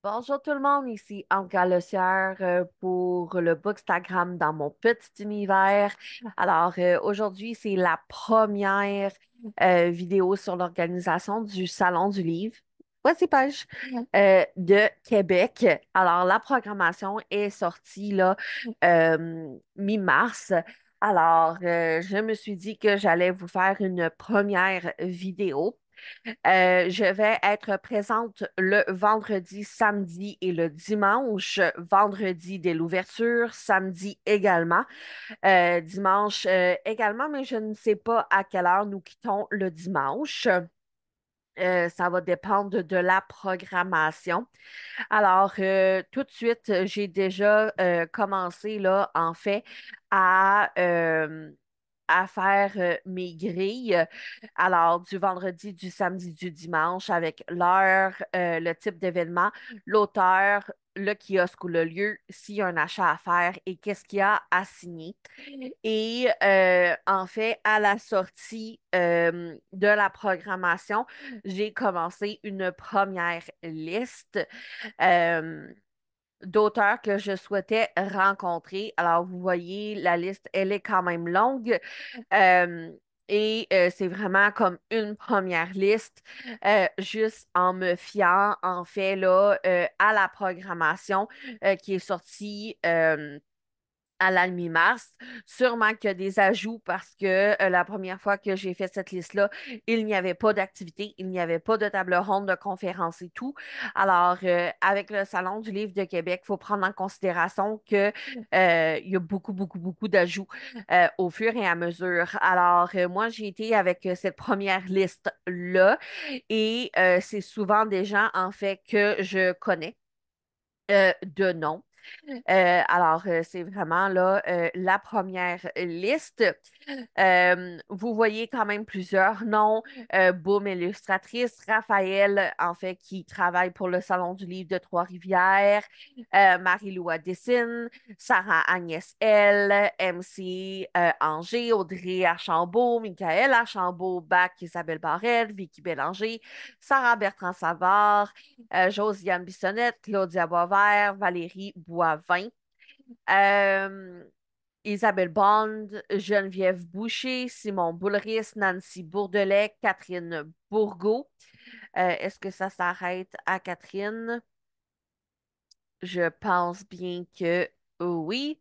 Bonjour tout le monde, ici Anka Lecière pour le Bookstagram dans mon petit univers. Aujourd'hui, c'est la première vidéo sur l'organisation du Salon du Livre. Voici page de Québec. Alors, la programmation est sortie là, mi-mars. Je me suis dit que j'allais vous faire une première vidéo. Je vais être présente le vendredi, samedi et le dimanche. Vendredi dès l'ouverture, samedi également, dimanche également, mais je ne sais pas à quelle heure nous quittons le dimanche. Ça va dépendre de la programmation. Tout de suite, j'ai déjà commencé, là, en fait, à, euh, à faire mes grilles. Alors, du vendredi, du samedi, du dimanche, avec l'heure, le type d'événement, l'auteur, le kiosque ou le lieu, s'il y a un achat à faire et qu'est-ce qu'il y a à signer. Et en fait, à la sortie de la programmation, j'ai commencé une première liste euh, d'auteurs que je souhaitais rencontrer. Alors, vous voyez, la liste, elle est quand même longue. Euh, c'est vraiment comme une première liste, juste en me fiant, en fait, là, à la programmation qui est sortie. À la mi-mars. Sûrement qu'il y a des ajouts parce que la première fois que j'ai fait cette liste-là, il n'y avait pas d'activité, il n'y avait pas de table ronde, de conférence et tout. Avec le Salon du Livre de Québec, il faut prendre en considération que, il y a beaucoup, beaucoup, beaucoup d'ajouts au fur et à mesure. Moi, j'ai été avec cette première liste-là et c'est souvent des gens, en fait, que je connais de nom. C'est vraiment là la première liste. Vous voyez quand même plusieurs noms. Boom, illustratrice, Raphaël, en fait, qui travaille pour le Salon du Livre de Trois-Rivières, Marie-Lou Dessine, Sarah Agnès L, MC Angers, Audrey Archambault, Michael Archambault, Bach, Isabelle Barrette, Vicky Bélanger, Sarah Bertrand-Savard, Josiane Bissonnette, Claudia Boisvert, Valérie Boivin, euh, Isabelle Bond, Geneviève Boucher, Simon Boulris, Nancy Bourdelet, Catherine Bourgault. Est-ce que ça s'arrête à Catherine? Je pense bien que oui.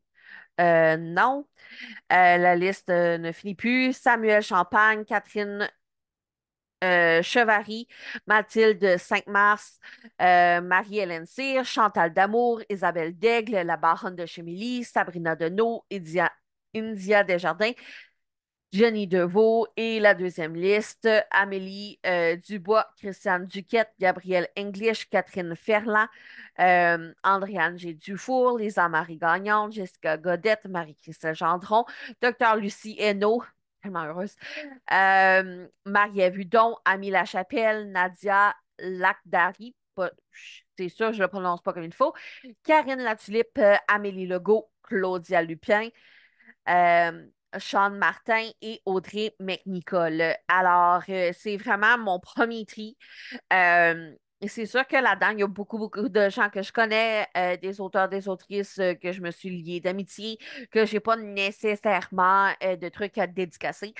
Non. La liste ne finit plus. Samuel Champagne, Catherine Chevary, Mathilde 5 mars, Marie-Hélène Cyr, Chantal Damour, Isabelle Daigle, La Baronne de Chemilly, Sabrina Deneau, India Desjardins, Jenny Deveau et la deuxième liste, Amélie Dubois, Christiane Duquette, Gabrielle English, Catherine Ferland, Andréane G. Dufour, Lisa-Marie Gagnon, Jessica Godette, Marie-Christelle Gendron, Docteur Lucie Hainaut, tellement heureuse, Marie-Ève Hudon, Amy Lachapelle, Nadia Lakdari, c'est sûr, je ne le prononce pas comme il faut, Karine Latulippe, Amélie Legault, Claudia Lupien, euh, Sean Martin et Audrey McNicol. C'est vraiment mon premier tri. Et c'est sûr que là-dedans, il y a beaucoup, beaucoup de gens que je connais, des auteurs, des autrices que je me suis liée d'amitié, que j'ai pas nécessairement de trucs à dédicacer.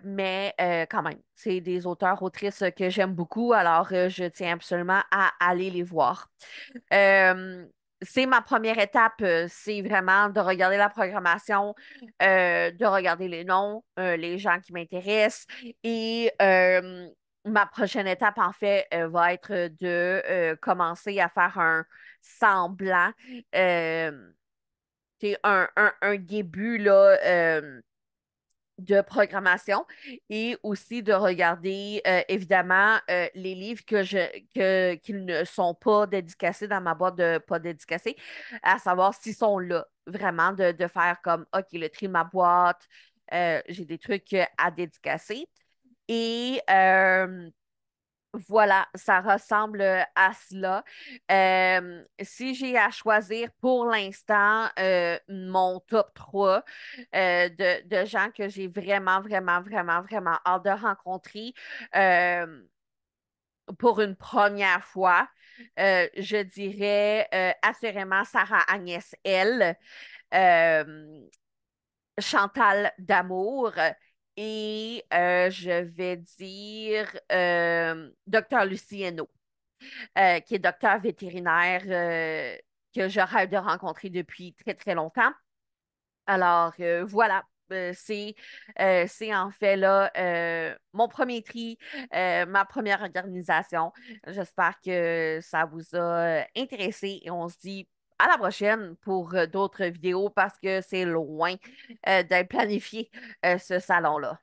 Mais quand même, c'est des auteurs, autrices que j'aime beaucoup, je tiens absolument à aller les voir. Euh, c'est ma première étape, c'est vraiment de regarder la programmation, de regarder les noms, les gens qui m'intéressent. Et ma prochaine étape, en fait, va être de commencer à faire un semblant, euh, c'est un début là, de programmation et aussi de regarder évidemment les livres qui ne sont pas dédicacés dans ma boîte de pas dédicacés, à savoir s'ils sont là. Vraiment de faire comme OK, le tri de ma boîte, j'ai des trucs à dédicacer. Et voilà, ça ressemble à cela. Si j'ai à choisir pour l'instant mon top 3 de gens que j'ai vraiment, vraiment, vraiment, vraiment hâte de rencontrer, euh, pour une première fois, je dirais assurément Sarah Agnès L, euh, Chantal d'Amour et je vais dire Docteur Lucieno, qui est docteur vétérinaire que je rêve de rencontrer depuis très, très longtemps. Alors, voilà. C'est en fait là mon premier tri, ma première organisation. J'espère que ça vous a intéressé et on se dit à la prochaine pour d'autres vidéos parce que c'est loin d'être planifié ce salon-là.